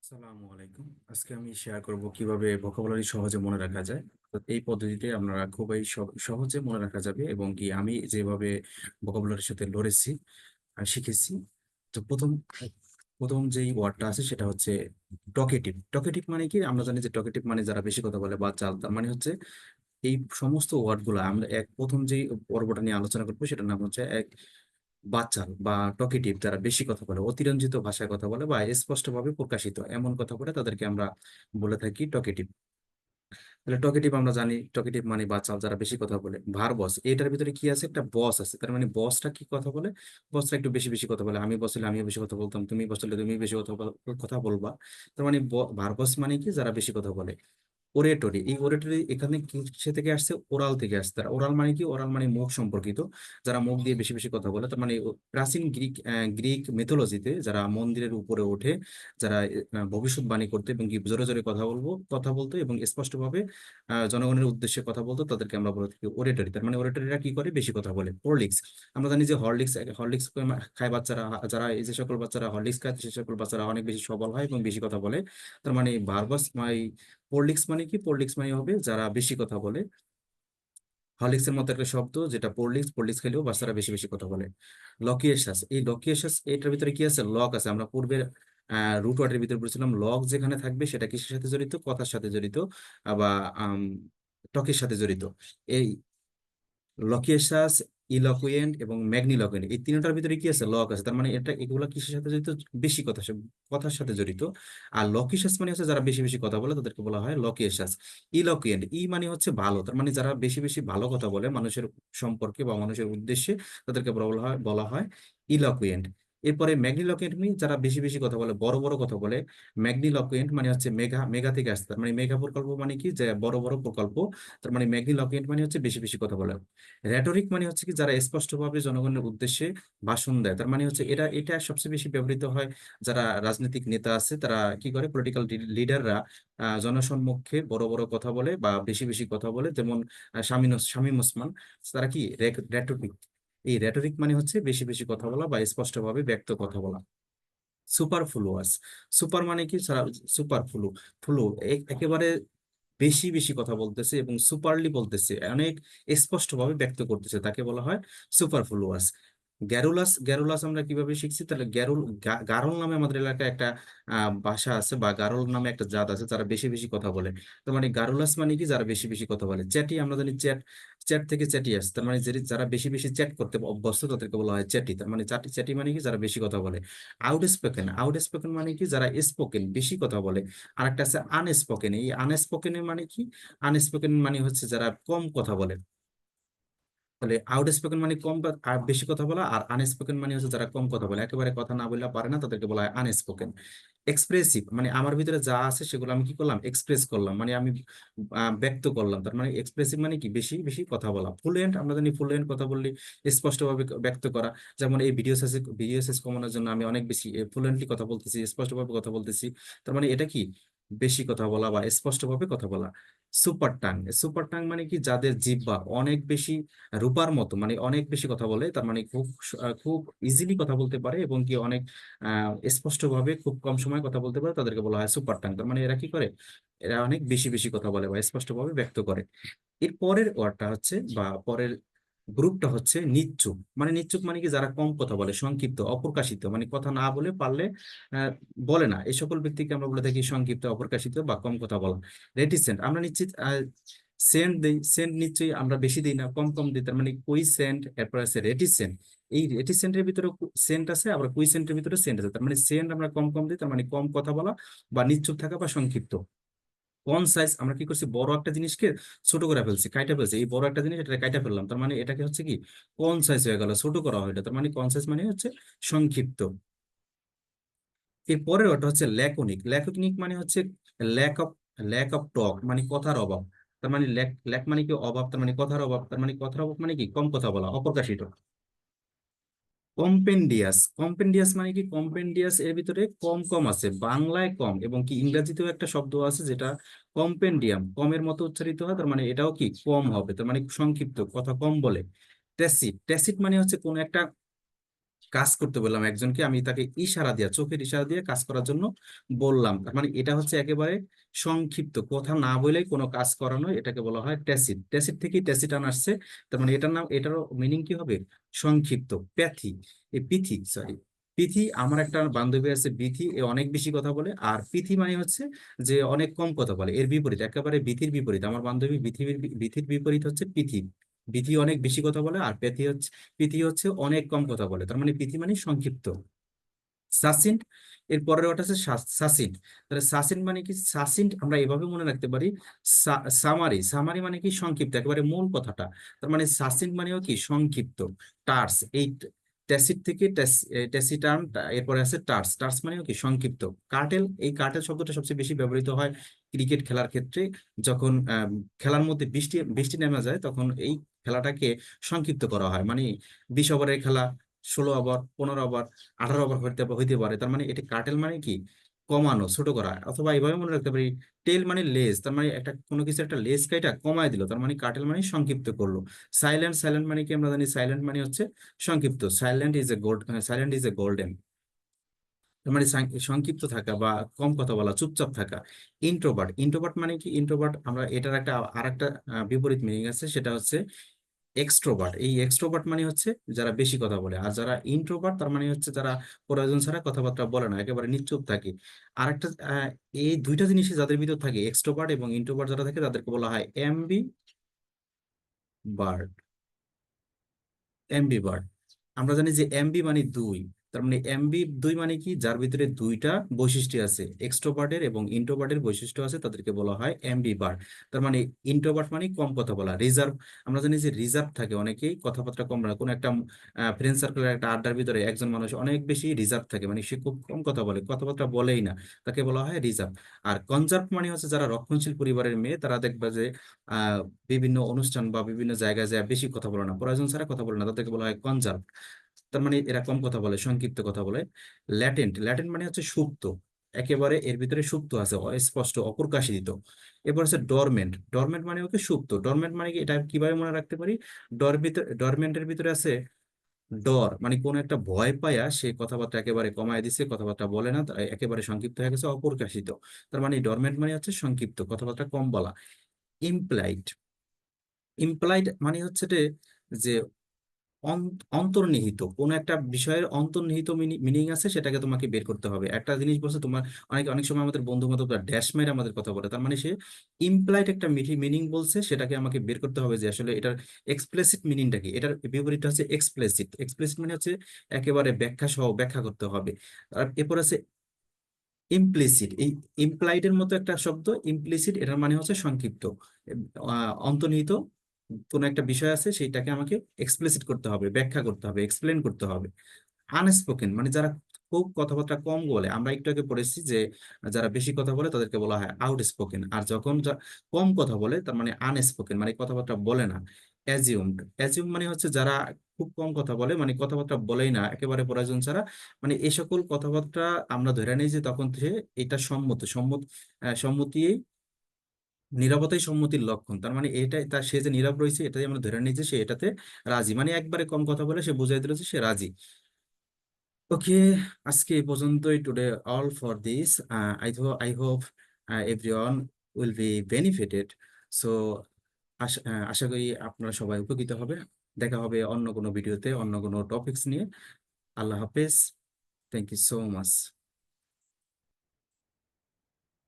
আসসালামু আলাইকুম। আজকে আমি শেয়ার করব কিভাবে ভোকাবুলারি সহজে মনে রাখা যায়। তো এই পদ্ধতিতে আপনারা খুবই সহজে মনে রাখা যাবে এবং কি আমি যেভাবে ভোকাবুলারির সাথে লড়েছি আর শিখেছি। তো প্রথম যেই ওয়ার্ডটা আছে সেটা হচ্ছে টকেটিভ। টকেটিভ মানে কি? আমরা জানি যে টকেটিভ মানে যারা বেশি কথা বলে বা চাল, তার মানে হচ্ছে এই সমস্ত ওয়ার্ডগুলো আমরা প্রথম যেই পর্বটা নিয়ে আলোচনা করবো সেটার নাম হচ্ছে বাচাল বা টকেটিভ, যারা বেশি কথা বলে, অতিরঞ্জিত ভাষায় কথা বলে বা স্পষ্টভাবে প্রকাশিত এমন কথা বলে তাদেরকে আমরা বলে থাকি টকেটিভ। তাহলে টকেটিভ আমরা জানি, টকেটিভ মানে বাচাল, যারা বেশি কথা বলে। ভার্বস, এটার ভিতরে কি আছে? একটা বস আছে, তার মানে বসটা কি কথা বলে? বসটা একটু বেশি বেশি কথা বলে। আমি বসলে আমিও বেশি কথা বলতাম, তুমি বসলে তুমি বেশি কথা বলবা। তার মানে ভার্বস মানে কি? যারা বেশি কথা বলে। ওরেটরি, এই ওরেটরি এখানে সে থেকে আসছে, ওরাল থেকে আসছে। ওরাল মানে কি? ওরাল মানে মুখ সম্পর্কিত, যারা মুখ দিয়ে বেশি বেশি কথা বলে। তার মানে প্রাচীন গ্রিক মিথোলজিতে যারা মন্দিরের উপরে ওঠে, যারা ভবিষ্যৎবাণী করতে এবং কি জোরে জোরে কথা বলতো এবং স্পষ্টভাবে জনগণের উদ্দেশ্যে কথা বলতো, তাদেরকে আমরা বলে থাকি ওরেটরি। তার মানে ওরেটরিরা কি করে? বেশি কথা বলে। হরলিক্স, আমরা জানি যে হরলিক্স হরলিক্স খায় বাচ্চারা, যারা এই যে সকল বাচ্চারা হরলিক্স খায় সে সকল বাচ্চারা অনেক বেশি সবল হয় এবং বেশি কথা বলে। তার মানে ভার্বাস পোরলিক্স মানে কি? পোরলিক্স মানে হবে যারা বেশি কথা বলে। হরলিক্সের মতো একটা শব্দ যেটা পোরলিক্স, পোরলিক্স খেলেও বাচ্চারা বেশি বেশি কথা বলে। লকিয়েশাস, এই লকিয়েশাস এটার ভিতরে কি আছে? লক আছে। আমরা পূর্বে রুট ওয়ার্ডের ভিতরে বলছিলাম লক যেখানে থাকবে সেটা কিসের সাথে জড়িত? কথার সাথে জড়িত বা টকের সাথে জড়িত। এই লকিয়েশাস, ইলকুয়েন্ট এবং ম্যাগনিলকুয়েন্ট, এই তিনটার ভিতরে কি আছে? লক আছে। তার মানে এটা এগুলা কিসের সাথে জড়িত? বেশি কথার সাথে জড়িত। আর লকিয়েশাস মানে হচ্ছে যারা বেশি বেশি কথা বলে তাদেরকে বলা হয় লকিয়েশাস। ইলকুয়েন্ট, ই মানে হচ্ছে ভালো, তার মানে যারা বেশি বেশি ভালো কথা বলে মানুষের সম্পর্কে বা মানুষের উদ্দেশ্যে, তাদেরকে বলা হয় ইলকুয়েন্ট। এরপরে ম্যাগনিলকুয়েন্ট মানে যারা বেশি বেশি কথা বলে, বড় বড় কথা বলে। ম্যাগনিলকুয়েন্ট মানে হচ্ছে মেগা, মেগা থেকে আসছে। তার মানে মেগা প্রকল্প মানে কি? যে বড় বড় প্রকল্প। তার মানে ম্যাগনিলকুয়েন্ট মানে হচ্ছে বেশি বেশি কথা বলে। রেটরিক মানে হচ্ছে কি? যারা স্পষ্টভাবে জনগণের উদ্দেশ্যে ভাষণ দেয়। তার মানে হচ্ছে এটা সবচেয়ে বেশি ব্যবহৃত হয় যারা রাজনৈতিক নেতা আছে, তারা কি করে? পলিটিক্যাল লিডাররা জনসম্মুখে বড় বড় কথা বলে বা বেশি বেশি কথা বলে, যেমন শামীম ওসমান। তারা কি? রেটরিক। এই রেটরিক মানে হচ্ছে বেশি বেশি কথা বলা বা স্পষ্টভাবে ব্যক্ত কথা বলা। সুপারফ্লুয়াস, সুপার মানে কি? সুপারফ্লু, ফ্লু একেবারে বেশি বেশি কথা বলতেছে এবং সুপারলি বলতেছে, অনেক স্পষ্টভাবে ব্যক্ত করতেছে, তাকে বলা হয় সুপারফ্লুয়াস। গ্যারুলাস, গ্যারুলাস আমরা কিভাবে শিখছি? তাহলে গারল নামে আমাদের এলাকায় একটা ভাষা আছে বা গারল নামে একটা জাত আছে যারা বেশি বেশি কথা বলে। তার মানে গারুলাস মানে কি? যারা বেশি বেশি কথা বলে। চ্যাটি, আমরা জানি চ্যাট, চ্যাট থেকে চ্যাটি আসে। তার মানে যারা বেশি বেশি চ্যাট করতে অভ্যস্ত তাদেরকে বলা হয় চ্যাটি। তার মানে চ্যাটি, চ্যাটি মানে কি? যারা বেশি কথা বলে। আউটস্পোকেন, আউটস্পোকেন মানে কি? যারা স্পোকেন, বেশি কথা বলে। আরেকটা আছে আনস্পোকেন, এই আনস্পোকেনের মানে কি? আনস্পোকেন মানে হচ্ছে যারা কম কথা বলে। তাহলে আউটস্পোকেন মানে আর বেশি কথা বলা, আর আনস্পোকেন মানে হচ্ছে যারা কম কথা বলে, একেবারে কথা না বললে পারে না, তাদেরকে বলা হয় আনস্পোকেন। এক্সপ্রেসিভ মানে আমার ভিতরে যা আছে সেগুলো আমি কি করলাম? এক্সপ্রেস করলাম, মানে আমি ব্যক্ত করলাম। তার মানে এক্সপ্রেসিভ মানে কি? বেশি বেশি কথা বলা। ফ্লুয়েন্ট, আমরা জানি ফ্লুয়েন্ট কথা বললে স্পষ্টভাবে ব্যক্ত করা। যেমন এই ভিডিও শেষ কমানোর জন্য আমি অনেক বেশি ফ্লুয়েন্টলি কথা বলতেছি, স্পষ্টভাবে কথা বলতেছি। তার মানে এটা কি? বেশি কথা বলা বা স্পষ্টভাবে কথা বলা। সুপার টাং, সুপার টাং মানে কি? যাদের জিহ্বা অনেক বেশি রূপার মতো, মানে অনেক বেশি কথা বলে, তার মানে খুব ইজিলি কথা বলতে পারে এবং কি অনেক স্পষ্টভাবে খুব কম সময় কথা বলতে পারে, তাদেরকে বলা হয় সুপার টাং। তার মানে এরা কি করে? এরা অনেক বেশি বেশি কথা বলে বা স্পষ্টভাবে ব্যক্ত করে। এর পরের ওয়ার্ডটা হচ্ছে বা পরের গ্রুপটা হচ্ছে নিচ্চুপ। মানে নিচ্চুপ মানে কি? যারা কম কথা বলে, সংক্ষিপ্ত, অপ্রকাশিত, মানে কথা না বলে পারলে আহ, বলে না, এই সকল ব্যক্তিকে আমরা বলে থাকি সংক্ষিপ্ত, অপ্রকাশিত বা কম কথা বলা। রেটিসেন্ট, আমরা নিশ্চিত সেন্ট দেই, সেন্ট নিশ্চয়ই আমরা বেশি দিই না, কম কম দিই। তার মানে কুইসেন্ট, এরপর আছে রেটিসেন্ট। এই রেটিসেন্টের ভিতরে সেন্ট আছে, আবার কুইসেন্টের ভিতরে সেন্ট আছে। তার মানে সেন্ট আমরা কম কম দিই, তার মানে কম কথা বলা বা নিশ্চুপ থাকা বা সংক্ষিপ্ত। কনসাইজ, আমরা কি করছি? বড় একটা জিনিসকে ছোট করে ফেলছি, কাইটা ফেলছি। এই বড় একটা জিনিস এটা কাইটা ফেললাম, তার মানে এটাকে হচ্ছে কি? কনসাইজ হয়ে গেল, ছোট করা হয় এটা। তার মানে কনসাইজ মানে হচ্ছে সংক্ষিপ্ত। এর পরের ওটা হচ্ছে ল্যাকোনিক। ল্যাকোনিক মানে হচ্ছে lack of lack of talk, মানে কথার অভাব। তার মানে ল্যাক, ল্যাক মানে কি? অভাব। তার মানে কথার অভাব। তার মানে কথার অভাব মানে কি? কম কথা বলা, অপ্রকাশিত। কম্পেন্ডিয়াস, কম্পেন্ডিয়াস মানে কি? কম্পেন্ডিয়াস এর ভিতরে কম কম আছে, বাংলায় কম এবং কি ইংরেজিতেও একটা শব্দ আছে যেটা কম্পেন্ডিয়াম, কমের মতো উচ্চারিত হয়। তার মানে এটাও কি? কম হবে, তার মানে সংক্ষিপ্ত, কথা কম বলে। ট্যাসিট, ট্যাসিট মানে হচ্ছে কোন একটা কাজ করতে বললাম একজনকে, আমি তাকে ইশারা দিয়ে, চোখের ইশারা দিয়ে কাজ করার জন্য বললাম, তার মানে এটা হচ্ছে একেবারে সংক্ষিপ্ত, কথা না বলেই কোনো কাজ করানো, এটাকে বলা হয় ট্যাসিট। ট্যাসিট থেকেই ট্যাসিটান আসছে। তার মানে এটার নাম, এটারও মিনিং কি হবে? সংক্ষিপ্ত। প্যাথি, এই পিথি, সরি, পিথি। আমার একটা বান্ধবী আছে বিথি, এ অনেক বেশি কথা বলে। আর পিথি মানে হচ্ছে যে অনেক কম কথা বলে, এর বিপরীত, একেবারে বিথির বিপরীত। আমার বান্ধবী বিথির বিপরীত হচ্ছে পিথি। বিথি অনেক বেশি কথা বলে, আর পিথি হচ্ছে অনেক কম কথা বলে। তার মানে পিথি মানে সংক্ষিপ্ত। সাসিন্ট, এর পরের ওটা হচ্ছে সাসিন্ট। তাহলে সাসিন্ট মানে কি? সাসিন্ট আমরা এভাবে মনে রাখতে পারি, সামারি। সামারি মানে কি? সংক্ষিপ্ত, একেবারে মূল কথাটা। তার মানে সাসিন্ট মানেও কি? সংক্ষিপ্ত। টার্স, এই ট্যাসিট থেকে ট্যাসিটার্ন, এরপরে আছে টার্স। টার্স মানেও কি? সংক্ষিপ্ত। কার্টেল, এই কার্টেল শব্দটা সবচেয়ে বেশি ব্যবহৃত হয় ক্রিকেট খেলার ক্ষেত্রে। যখন খেলার মধ্যে বৃষ্টি বৃষ্টি নেমে যায়, তখন এই খেলাটাকে সংক্ষিপ্ত করা হয়। মানে 20 ওভারের খেলা 16 ওভার, 15 ওভার, 18 ওভার হইতে হইতে পারে। তার মানে এটি কাটেল মানে কি? কমানো, ছোট করা। অথবা এইভাবে মনে রাখতে পারি, টেল মানে লেজ। তার মানে একটা কোনো কিছু একটা লেজ কাইটা কমায় দিল, তার মানে কাটেল মানে সংক্ষিপ্ত করলো। সাইলেন্ট, সাইলেন্ট মানে কি? আমরা জানি সাইলেন্ট মানে হচ্ছে সংক্ষিপ্ত। Silent is a golden. তার মানে সংক্ষিপ্ত থাকা বা কম কথা বলা, চুপচাপ থাকা। ইন্ট্রোভার্ট, ইন্ট্রোভার্ট মানে কি? ইন্ট্রোভার্ট আমরা এটার একটা আরেকটা বিপরীত মিনিং আছে, সেটা হচ্ছে এক্সট্রোভার্ট। এই এক্সট্রোভার্ট মানে হচ্ছে যারা বেশি কথা বলে। আর যারা ইন্ট্রোভার্ট, তার মানে হচ্ছে যারা প্রয়োজন ছাড়া কথাবার্তা বলে না, একেবারে নিশ্চুপ থাকে। আর একটা এই দুইটা জিনিসই যাদের ভিতর থাকে, এক্সট্রোভার্ট এবং ইন্ট্রোভার্ট যারা থাকে, তাদেরকে বলা হয় এমবি বার্ড। এমবি, আমরা জানি যে এমবি মানে দুই। তার মানে এমবি দুই মানে কি? যার ভিতরে দুইটা বৈশিষ্ট্য আছে, এক্সট্রোভার্টের এবং ইন্ট্রোভার্টের বৈশিষ্ট্য আছে, তাদেরকে বলা হয় এমবি বার্ড। তার মানে ইন্ট্রোভার্ট মানে কম কথা বলা, রিজার্ভ। আমরা জানি যে রিজার্ভ থাকে অনেকেই, কথাবার্তা কম বলে। কোনো একটা ফ্রেন্ড সার্কেলের একটা আড্ডার ভিতরে একজন মানুষ অনেক বেশি রিজার্ভ থাকে, মানে সে খুব কম কথা বলে, কথাবার্তা বলেই না, তাকে বলা হয় রিজার্ভ। আর কনজার্ভ মানে হচ্ছে যারা রক্ষণশীল পরিবারের মেয়ে, তারা দেখবে যে আহ বিভিন্ন অনুষ্ঠান বা বিভিন্ন জায়গায় যায় বেশি কথা বলে না, প্রয়োজন ছাড়া কথা বলে না, তাদেরকে বলা হয় কনজার্ভ। তার মানে এরা কম কথা বলে, সংক্ষিপ্ত কথা বলে। ল্যাটেন্ট, ল্যাটেন্ট মানে হচ্ছে সুপ্ত, একেবারে এর ভিতরে সুপ্ত আছে, অস্পষ্ট, অপ্রকাশিত। এরপর হচ্ছে ডরমেন্ট। ডরমেন্ট মানে ওকে সুপ্ত। ডরমেন্ট মানে কি? এটা কিভাবে মনে রাখতে পারি? ডরমেন্টের ভিতরে আছে ডর, মানে কোন একটা ভয় পায়া সে কথাবার্তা একেবারে কমায় দিছে, কথাবার্তা বলে না, তাই একেবারে সংক্ষিপ্ত হয়ে গেছে, অপ্রকাশিত। তার মানে ডরমেন্ট মানে হচ্ছে সংক্ষিপ্ত, কথাবার্তা কম বলা। ইমপ্লাইড, ইমপ্লাইড মানে হচ্ছে যে অন্তর্নিহিত, কোন একটা বিষয়ের অন্তর্নিহিত মিনিং আছে, সেটাকে তোমাকে বের করতে হবে। একটা জিনিস বলছে তোমার, অনেক অনেক সময় আমাদের বন্ধু বান্ধব ড্যাশ মেরে আমাদের কথা বলে, তার মানে সে ইমপ্লাইড একটা মিনিং বলছে, সেটাকে আমাকে বের করতে হবে যে আসলে এটার এক্সপ্লিসিট মিনিংটা কি। এটার বিপরীতটা হচ্ছে এক্সপ্লিসিট। এক্সপ্লিসিট মানে হচ্ছে একেবারে ব্যাখ্যা সহ ব্যাখ্যা করতে হবে। আর এরপর আছে ইমপ্লিসিট। এই ইমপ্লাইডের মতো একটা শব্দ ইমপ্লিসিট, এটার মানে হচ্ছে সংক্ষিপ্ত। অন্তর্নিহিত কোন একটা বিষয় আছে, সেইটাকে আমাকে এক্সপ্লিসিট করতে হবে, ব্যাখ্যা করতে হবে, এক্সপ্লেন করতে হবে। আনস্পোকেন মানে যারা খুব কথাবার্তা কম বলে। আমরা একটু আগে পড়েছি যে যারা বেশি কথা বলে তাদেরকে বলা হয় আউট স্পোকেন। আর যখন কম কথা বলে, তার মানে আনস্পোকেন, মানে কথাবার্তা বলে না। অ্যাজিউমড, অ্যাজিউম মানে হচ্ছে যারা খুব কম কথা বলে, মানে কথাবার্তা বলেই না, একেবারে প্রয়োজন ছাড়া। মানে এই সকল কথাবার্তা আমরা ধরে নিই যে তখন সে এটা সম্মতি, নীরবতাই সম্মতির লক্ষণ। তার মানে এটা তার, সে যে নীরব রয়েছে, এটাই আমরা ধরে নিই যে সে এটাতে রাজি। মানে একবারে কম কথা বলে সে বুঝাই দিল যে সে রাজি। ওকে, আজকে এই পর্যন্তই। Today all for this. I hope everyone will be benefited. So আশা করি আপনারা সবাই উপকৃত হবে। দেখা হবে অন্য কোনো ভিডিওতে, অন্য কোনো টপিকস নিয়ে। আল্লাহ হাফেজ। Thank you so much.